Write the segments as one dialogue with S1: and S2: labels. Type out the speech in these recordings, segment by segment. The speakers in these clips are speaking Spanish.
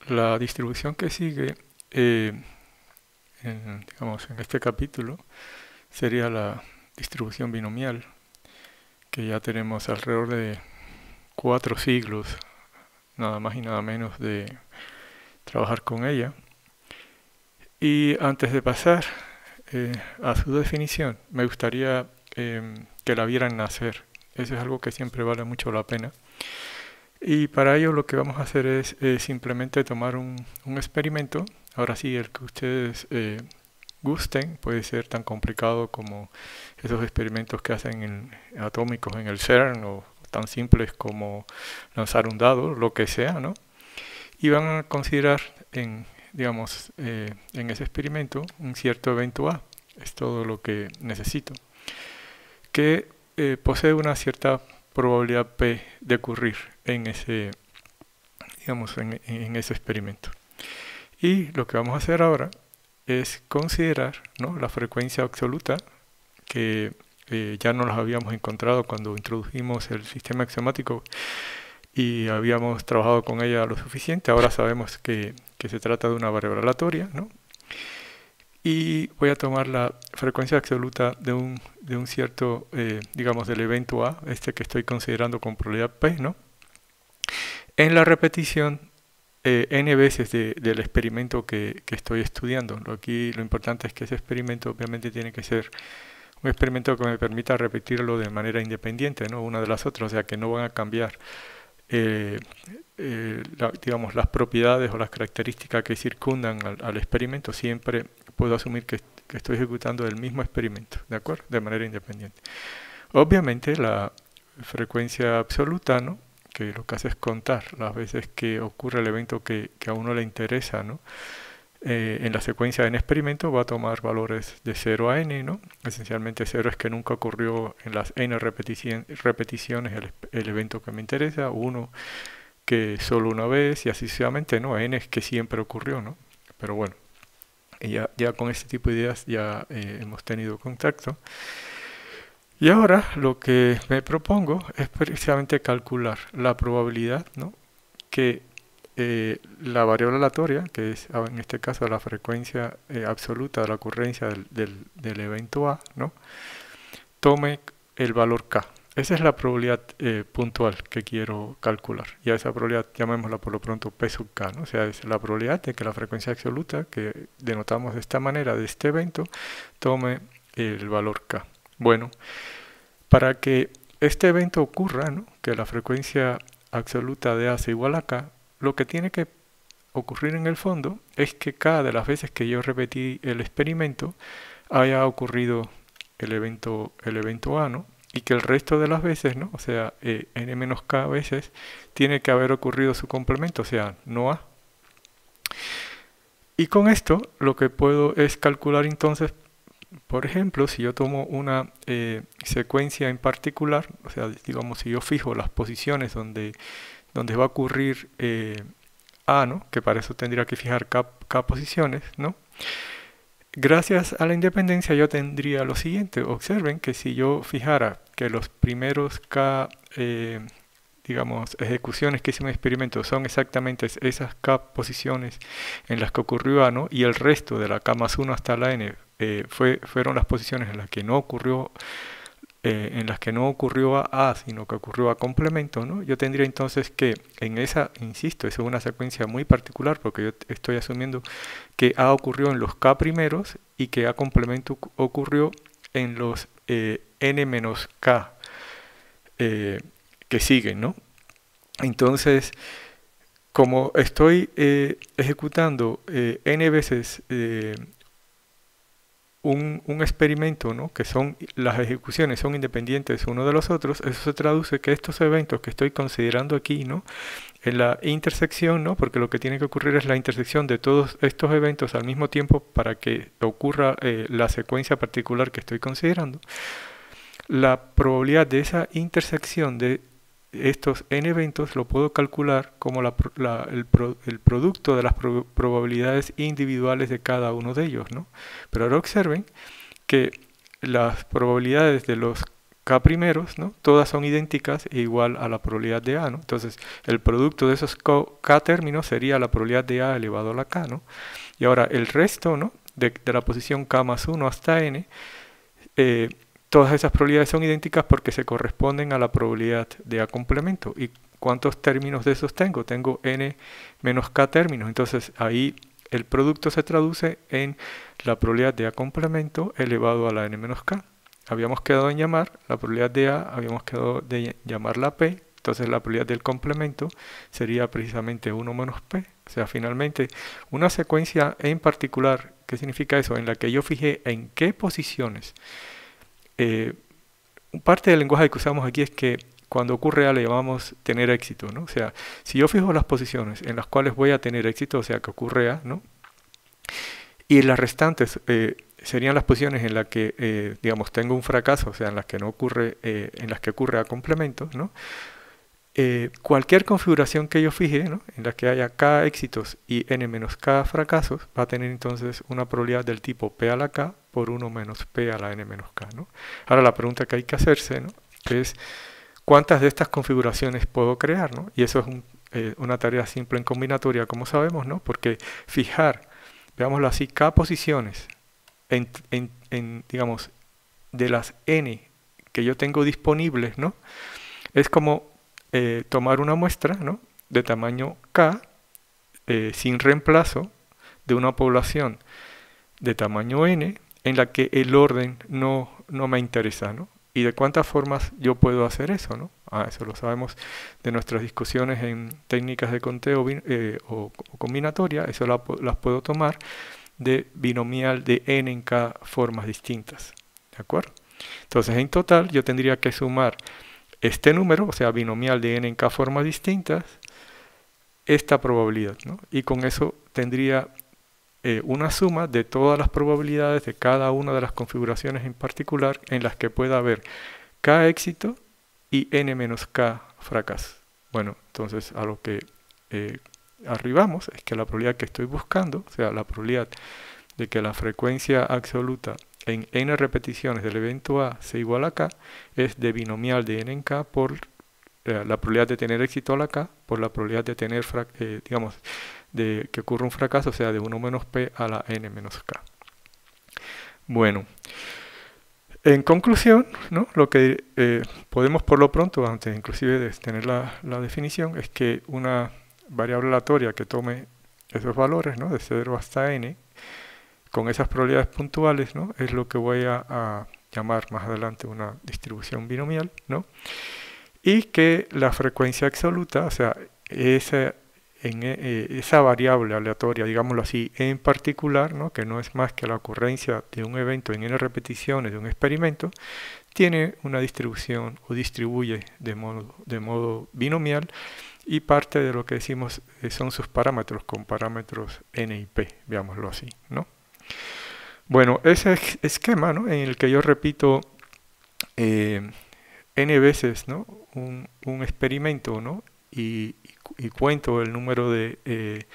S1: La distribución que sigue, digamos, en este capítulo, sería la distribución binomial, que ya tenemos alrededor de 4 siglos, nada más y nada menos, de trabajar con ella. Y antes de pasar a su definición, me gustaría que la vieran nacer. Eso es algo que siempre vale mucho la pena. Y para ello lo que vamos a hacer es simplemente tomar un experimento. Ahora sí, el que ustedes gusten, puede ser tan complicado como esos experimentos que hacen atómicos en el CERN, o tan simples como lanzar un dado, lo que sea, ¿no? Y van a considerar digamos, en ese experimento un cierto evento A. Es todo lo que necesito, que posee una cierta probabilidad P de ocurrir en ese, digamos, en ese experimento. Y lo que vamos a hacer ahora es considerar, ¿no?, la frecuencia absoluta, que ya no las habíamos encontrado cuando introdujimos el sistema axiomático y habíamos trabajado con ella lo suficiente. Ahora sabemos que se trata de una variable aleatoria, ¿no? Y voy a tomar la frecuencia absoluta de un cierto, digamos, del evento A, este que estoy considerando con probabilidad P, ¿no?, en la repetición n veces del experimento que estoy estudiando. Aquí lo importante es que ese experimento obviamente tiene que ser un experimento que me permita repetirlo de manera independiente, ¿no?, una de las otras, o sea que no van a cambiar digamos, las propiedades o las características que circundan al experimento. Siempre puedo asumir que estoy ejecutando el mismo experimento, ¿de acuerdo?, de manera independiente. Obviamente la frecuencia absoluta, ¿no?, que lo que hace es contar las veces que ocurre el evento que a uno le interesa, ¿no?, en la secuencia de n experimentos va a tomar valores de 0 a n, ¿no? Esencialmente 0 es que nunca ocurrió en las n repeticiones el evento que me interesa, 1 que solo una vez, y así sucesivamente, ¿no? N es que siempre ocurrió, ¿no? Pero bueno, ya con este tipo de ideas ya hemos tenido contacto. Y ahora lo que me propongo es precisamente calcular la probabilidad, ¿no?, que la variable aleatoria, que es en este caso la frecuencia absoluta de la ocurrencia del evento A, ¿no?, tome el valor K. Esa es la probabilidad puntual que quiero calcular. Y a esa probabilidad llamémosla por lo pronto P sub K, ¿no? O sea, es la probabilidad de que la frecuencia absoluta, que denotamos de esta manera, de este evento, tome el valor K. Bueno, para que este evento ocurra, ¿no?, que la frecuencia absoluta de A sea igual a K, lo que tiene que ocurrir en el fondo es que cada de las veces que yo repetí el experimento haya ocurrido el evento A, ¿no?, y que el resto de las veces, ¿no?, o sea, n menos k veces, tiene que haber ocurrido su complemento, o sea, no A. Y con esto lo que puedo es calcular entonces, por ejemplo, si yo tomo una secuencia en particular, o sea, digamos, si yo fijo las posiciones donde va a ocurrir A, ¿no?, que para eso tendría que fijar K posiciones, ¿no? Gracias a la independencia yo tendría lo siguiente. Observen que si yo fijara que los primeros K, digamos, ejecuciones que hice en un experimento son exactamente esas K posiciones en las que ocurrió A, ¿no?, y el resto de la K más 1 hasta la N fueron las posiciones en las que no ocurrió A, sino que ocurrió A complemento, ¿no? Yo tendría entonces que en esa, insisto, eso es una secuencia muy particular porque yo estoy asumiendo que A ocurrió en los K primeros y que A complemento ocurrió en los N menos K que siguen, ¿no? Entonces, como estoy ejecutando N veces un experimento, ¿no?, que las ejecuciones son independientes uno de los otros, eso se traduce que estos eventos que estoy considerando aquí, ¿no?, en la intersección, ¿no?, porque lo que tiene que ocurrir es la intersección de todos estos eventos al mismo tiempo para que ocurra la secuencia particular que estoy considerando, la probabilidad de esa intersección de estos n eventos lo puedo calcular como el producto de las probabilidades individuales de cada uno de ellos, ¿no? Pero ahora observen que las probabilidades de los K primeros, ¿no? Todas son idénticas e igual a la probabilidad de A, ¿no? Entonces, el producto de esos K términos sería la probabilidad de A elevado a la K, ¿no? Y ahora, el resto, ¿no? De la posición K más 1 hasta N, todas esas probabilidades son idénticas porque se corresponden a la probabilidad de A complemento. ¿Y cuántos términos de esos tengo? Tengo N menos K términos. Entonces, ahí el producto se traduce en la probabilidad de A complemento elevado a la N menos K. Habíamos quedado en llamar la probabilidad de A, habíamos quedado de llamarla P, entonces la probabilidad del complemento sería precisamente 1 menos P. O sea, finalmente, una secuencia en particular, ¿qué significa eso? En la que yo fijé en qué posiciones. Parte del lenguaje que usamos aquí es que cuando ocurre A le llamamos tener éxito, ¿no? O sea, si yo fijo las posiciones en las cuales voy a tener éxito, o sea, que ocurre A, ¿no? Y las restantes serían las posiciones en las que, digamos, tengo un fracaso, o sea, en las que no ocurre, en las que ocurre A complemento, ¿no? Cualquier configuración que yo fije, ¿no? En la que haya K éxitos y N menos K fracasos, va a tener entonces una probabilidad del tipo P a la K por 1 menos P a la N menos K, ¿no? Ahora la pregunta que hay que hacerse, ¿no? Es ¿cuántas de estas configuraciones puedo crear, ¿no? Y eso es una tarea simple en combinatoria, como sabemos, ¿no? Porque fijar, veámoslo así, K posiciones digamos, de las N que yo tengo disponibles, ¿no? Es como tomar una muestra, ¿no? De tamaño K, sin reemplazo, de una población de tamaño N, en la que el orden no me interesa, ¿no? ¿Y de cuántas formas yo puedo hacer eso, ¿no? Eso lo sabemos de nuestras discusiones en técnicas de conteo o combinatoria, eso las puedo tomar de binomial de N en K formas distintas, ¿de acuerdo? Entonces, en total, yo tendría que sumar este número, o sea, binomial de N en K formas distintas, esta probabilidad, ¿no? Y con eso tendría una suma de todas las probabilidades de cada una de las configuraciones en particular en las que pueda haber K éxito y N menos K fracaso. Bueno, entonces a lo que arribamos es que la probabilidad que estoy buscando, o sea, la probabilidad de que la frecuencia absoluta en n repeticiones del evento A sea igual a K, es de binomial de N en K por la probabilidad de tener éxito a la K por la probabilidad de tener, digamos, de que ocurra un fracaso, o sea, de 1 menos P a la N menos K. Bueno, en conclusión, ¿no? Lo que podemos por lo pronto, antes inclusive de tener la definición, es que una variable aleatoria que tome esos valores, ¿no? De 0 hasta N, con esas probabilidades puntuales, ¿no? Es lo que voy a llamar más adelante una distribución binomial, ¿no? Y que la frecuencia absoluta, o sea, esa variable aleatoria, digámoslo así, en particular, ¿no? Que no es más que la ocurrencia de un evento en n repeticiones de un experimento, tiene una distribución o distribuye de modo binomial, y parte de lo que decimos son sus parámetros con parámetros n y p, veámoslo así, ¿no? Bueno, ese esquema, ¿no? En el que yo repito n veces, ¿no? un experimento, ¿no? y cuento el número de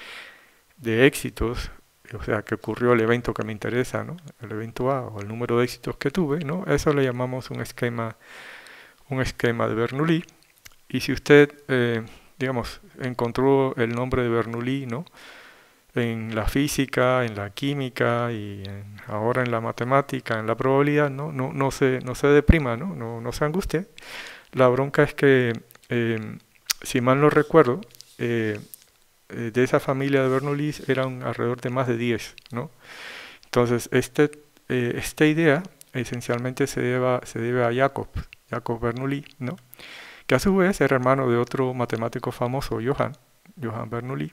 S1: éxitos, o sea, que ocurrió el evento que me interesa, ¿no? El evento A, o el número de éxitos que tuve, ¿no? Eso le llamamos un esquema de Bernoulli. Y si usted, digamos, encontró el nombre de Bernoulli, ¿no? En la física, en la química y ahora en la matemática, en la probabilidad, no se deprima, no se angustie. La bronca es que, si mal no recuerdo, de esa familia de Bernoulli eran alrededor de más de 10, ¿no? Entonces, esta idea esencialmente se debe a Jacob Bernoulli, ¿no? Que a su vez era hermano de otro matemático famoso, Johann Bernoulli,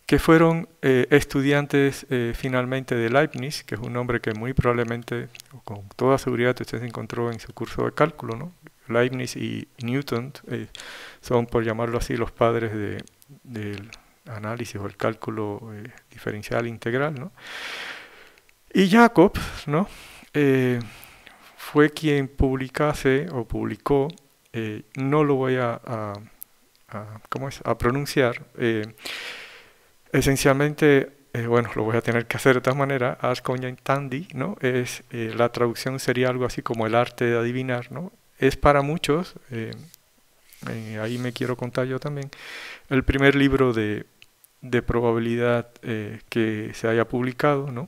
S1: que fueron estudiantes finalmente de Leibniz, que es un nombre que muy probablemente, o con toda seguridad, usted se encontró en su curso de cálculo, ¿no? Leibniz y Newton son, por llamarlo así, los padres del análisis o el cálculo diferencial integral, ¿no? Y Jacob, ¿no? Fue quien publicó, no lo voy a pronunciar, esencialmente bueno, lo voy a tener que hacer de todas maneras, Ars Cogitandi, ¿no? La traducción sería algo así como el arte de adivinar, ¿no? Es para muchos, ahí me quiero contar yo también, el primer libro de probabilidad que se haya publicado, ¿no?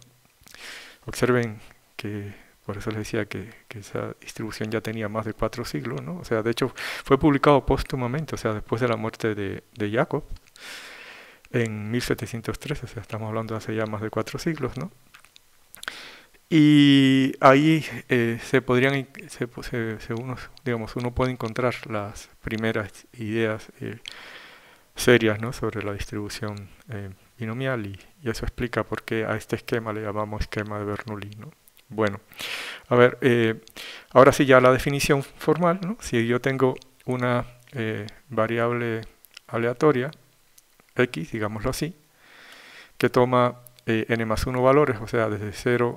S1: Observen que, por eso les decía que esa distribución ya tenía más de 4 siglos, ¿no? O sea, de hecho fue publicado póstumamente, o sea, después de la muerte de Jacob, en 1713, o sea, estamos hablando de hace ya más de 4 siglos, ¿no? Y ahí uno puede encontrar las primeras ideas serias, ¿no? Sobre la distribución binomial y eso explica por qué a este esquema le llamamos esquema de Bernoulli, ¿no? Bueno, a ver, ahora sí ya la definición formal, ¿no? Si yo tengo una variable aleatoria, x, digámoslo así, que toma n más 1 valores, o sea, desde 0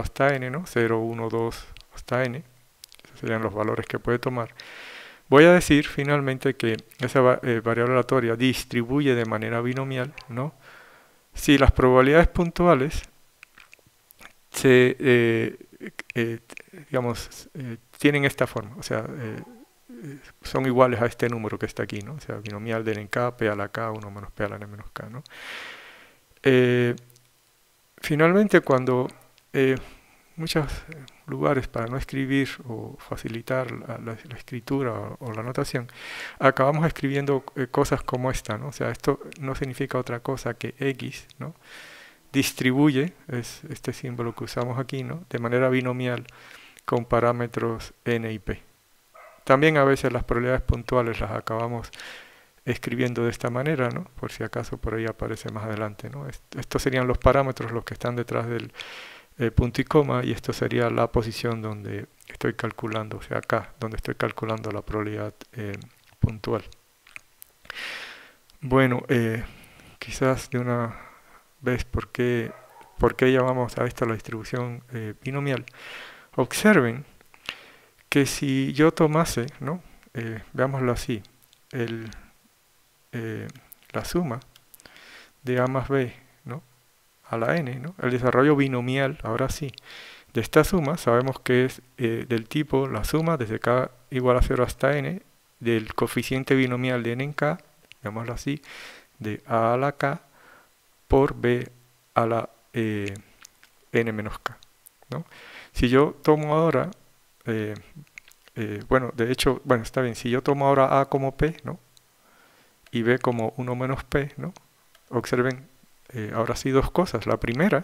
S1: hasta n, ¿no? 0, 1, 2 hasta n, esos serían los valores que puede tomar. Voy a decir finalmente que esa variable aleatoria distribuye de manera binomial, ¿no? Si las probabilidades puntuales tienen esta forma, o sea, son iguales a este número que está aquí, ¿no? O sea, binomial de n en k, p a la k, 1 menos p a la n menos k, ¿no? Finalmente, cuando muchos lugares para no escribir o facilitar la escritura o la notación, acabamos escribiendo cosas como esta, ¿no? O sea, esto no significa otra cosa que x, ¿no? Distribuye, es este símbolo que usamos aquí, ¿no? De manera binomial con parámetros n y p. También a veces las probabilidades puntuales las acabamos escribiendo de esta manera, ¿no? Por si acaso por ahí aparece más adelante, ¿no? Estos serían los parámetros, los que están detrás del punto y coma, y esto sería la posición donde estoy calculando, o sea, acá, donde estoy calculando la probabilidad puntual. Bueno, quizás de una vez, ¿por qué llamamos a esto la distribución binomial? Observen que si yo tomase, ¿no? Veámoslo así, la suma de a más b, ¿no? A la n, ¿no? El desarrollo binomial, ahora sí, de esta suma sabemos que es del tipo la suma desde k igual a 0 hasta n del coeficiente binomial de n en k, llamémoslo así, de a la k por b a la n menos k, ¿no? Si yo tomo ahora, bueno, de hecho, bueno, está bien, si yo tomo ahora a como p, ¿no? Y b como 1 menos p, ¿no? Observen ahora sí dos cosas. La primera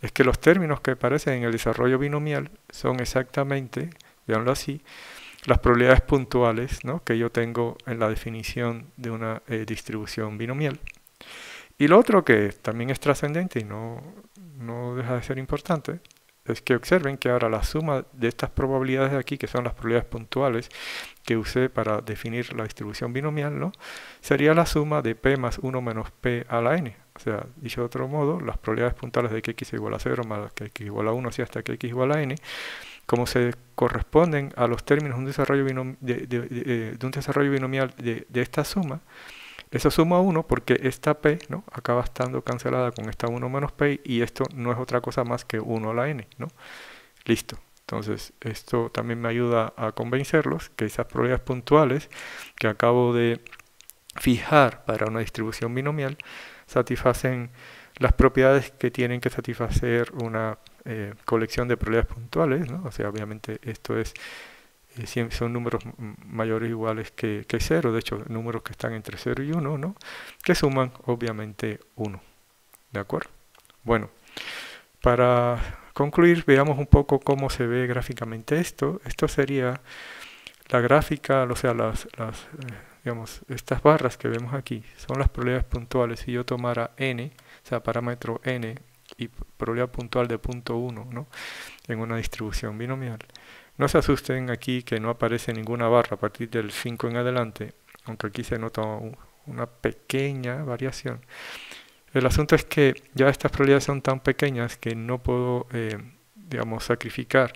S1: es que los términos que aparecen en el desarrollo binomial son exactamente, veanlo así, las probabilidades puntuales, ¿no? Que yo tengo en la definición de una distribución binomial. Y lo otro que también es trascendente y no deja de ser importante, es que observen que ahora la suma de estas probabilidades de aquí, que son las probabilidades puntuales que usé para definir la distribución binomial, ¿no? Sería la suma de p más 1 menos p a la n. O sea, dicho de otro modo, las probabilidades puntuales de que x igual a 0 más que x igual a 1, así hasta que x igual a n, como se corresponden a los términos de un desarrollo, binomial de esta suma, eso suma 1 porque esta p, ¿no? Acaba estando cancelada con esta 1 menos p y esto no es otra cosa más que 1 a la n, ¿no? Listo. Entonces, esto también me ayuda a convencerlos que esas probabilidades puntuales que acabo de fijar para una distribución binomial satisfacen las propiedades que tienen que satisfacer una colección de probabilidades puntuales, ¿no? O sea, obviamente esto es son números mayores o iguales que 0, de hecho números que están entre 0 y 1, ¿no? Que suman obviamente 1, ¿de acuerdo? Bueno, para concluir veamos un poco cómo se ve gráficamente esto. Esto sería la gráfica, o sea, digamos, estas barras que vemos aquí son las probabilidades puntuales. Si yo tomara n, o sea, parámetro n y probabilidad puntual de punto 1, ¿no? En una distribución binomial. No se asusten aquí que no aparece ninguna barra a partir del 5 en adelante, aunque aquí se nota una pequeña variación. El asunto es que ya estas probabilidades son tan pequeñas que no puedo, digamos, sacrificar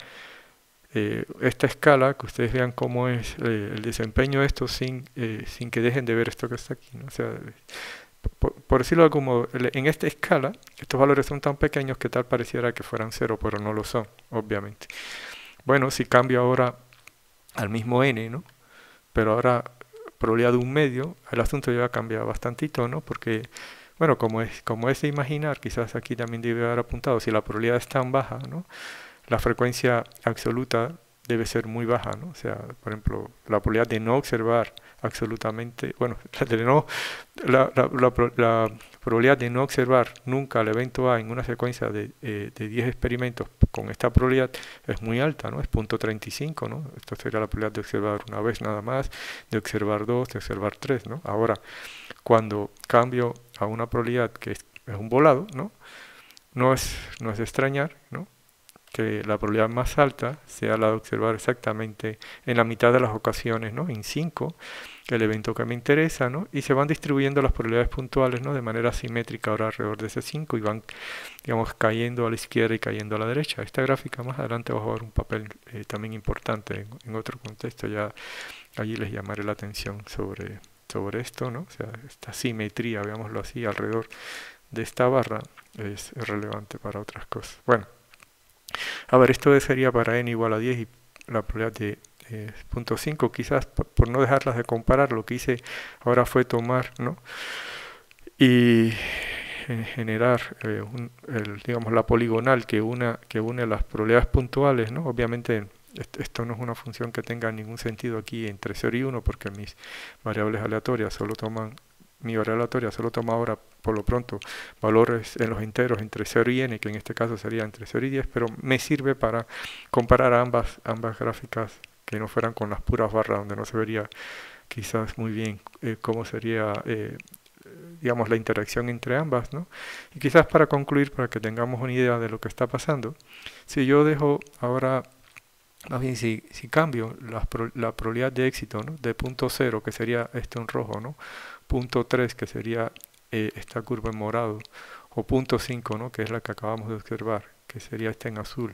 S1: esta escala, que ustedes vean cómo es el desempeño de esto sin que dejen de ver esto que está aquí, ¿no? O sea, por decirlo como en esta escala, estos valores son tan pequeños que tal pareciera que fueran cero, pero no lo son, obviamente. Bueno, si cambio ahora al mismo n, ¿no? Pero ahora probabilidad de un medio, el asunto ya cambia bastantito, ¿no? Porque, bueno, como es de imaginar, quizás aquí también debe haber apuntado, si la probabilidad es tan baja, ¿no? La frecuencia absoluta debe ser muy baja, ¿no? O sea, por ejemplo, la probabilidad de no observar absolutamente, bueno, la probabilidad de no observar nunca el evento A en una secuencia de 10 experimentos con esta probabilidad es muy alta, ¿no? Es 0.35, ¿no? Esto sería la probabilidad de observar una vez nada más, de observar dos, de observar tres, ¿no? Ahora, cuando cambio a una probabilidad que es un volado, ¿no? No es de extrañar, ¿no? Que la probabilidad más alta sea la de observar exactamente en la mitad de las ocasiones, ¿no? En 5, el evento que me interesa, ¿no? Y se van distribuyendo las probabilidades puntuales, ¿no? De manera simétrica ahora alrededor de ese 5 y van, digamos, cayendo a la izquierda y cayendo a la derecha. Esta gráfica más adelante va a jugar un papel también importante en otro contexto, ya allí les llamaré la atención sobre esto, ¿no? O sea, esta simetría, veámoslo así, alrededor de esta barra es relevante para otras cosas. Bueno. A ver, esto sería para n igual a 10 y la probabilidad de 0.5. Quizás por no dejarlas de comparar, lo que hice ahora fue tomar, ¿no? Y generar, digamos, la poligonal que une las probabilidades puntuales, ¿no? Obviamente esto no es una función que tenga ningún sentido aquí entre 0 y 1 porque mis variables aleatorias solo toman mi variable aleatoria solo toma ahora, por lo pronto, valores en los enteros entre 0 y n, que en este caso sería entre 0 y 10, pero me sirve para comparar ambas gráficas que no fueran con las puras barras, donde no se vería quizás muy bien cómo sería, digamos, la interacción entre ambas, ¿no? Y quizás para concluir, para que tengamos una idea de lo que está pasando, si yo dejo ahora... Más bien, si cambio la probabilidad de éxito, ¿no? De 0.0, que sería esto en rojo, ¿no? 0.3, que sería esta curva en morado, o 0.5, ¿no? Que es la que acabamos de observar, que sería esta en azul,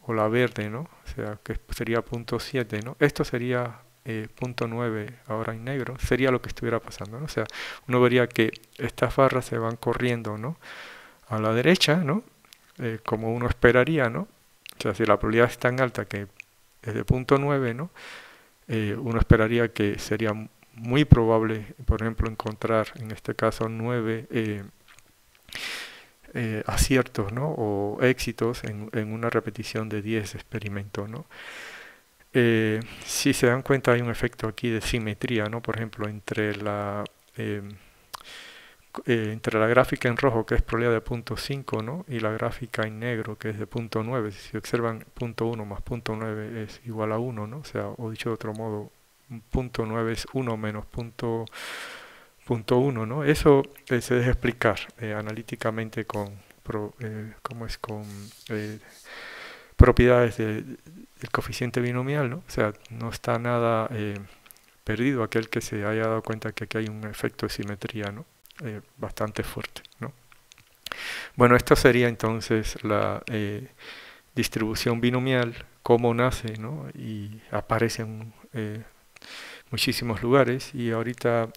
S1: o la verde, ¿no? O sea, que sería 0.7, ¿no? Esto sería 0.9 ahora en negro, sería lo que estuviera pasando, ¿no? O sea, uno vería que estas barras se van corriendo, ¿no? A la derecha, ¿no? Como uno esperaría, ¿no? O sea, si la probabilidad es tan alta que es de 0.9, ¿no? Uno esperaría que sería muy probable, por ejemplo, encontrar en este caso 9 aciertos, ¿no? O éxitos en una repetición de 10 experimentos, ¿no? Si se dan cuenta hay un efecto aquí de simetría, ¿no? Por ejemplo, entre la gráfica en rojo, que es probabilidad de 0.5, ¿no? Y la gráfica en negro, que es de 0.9. Si observan 0.1 más 0.9 es igual a 1, ¿no? O sea, o dicho de otro modo, 0.9 es 1 menos 0.1, ¿no? Eso se deja explicar analíticamente con propiedades del coeficiente binomial, ¿no? O sea, no está nada perdido aquel que se haya dado cuenta que aquí hay un efecto de simetría, ¿no? Bastante fuerte, ¿no? Bueno, esto sería entonces la distribución binomial, cómo nace, ¿no? Y aparece en muchísimos lugares, y ahorita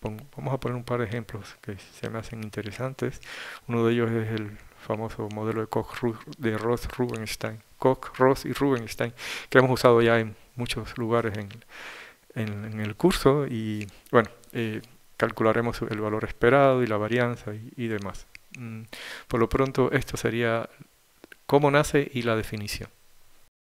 S1: vamos a poner un par de ejemplos que se me hacen interesantes. Uno de ellos es el famoso modelo de Ross-Rubinstein, Koch, Ross y Rubinstein, que hemos usado ya en muchos lugares en el curso, y bueno, calcularemos el valor esperado y la varianza y demás. Por lo pronto, esto sería cómo nace y la definición.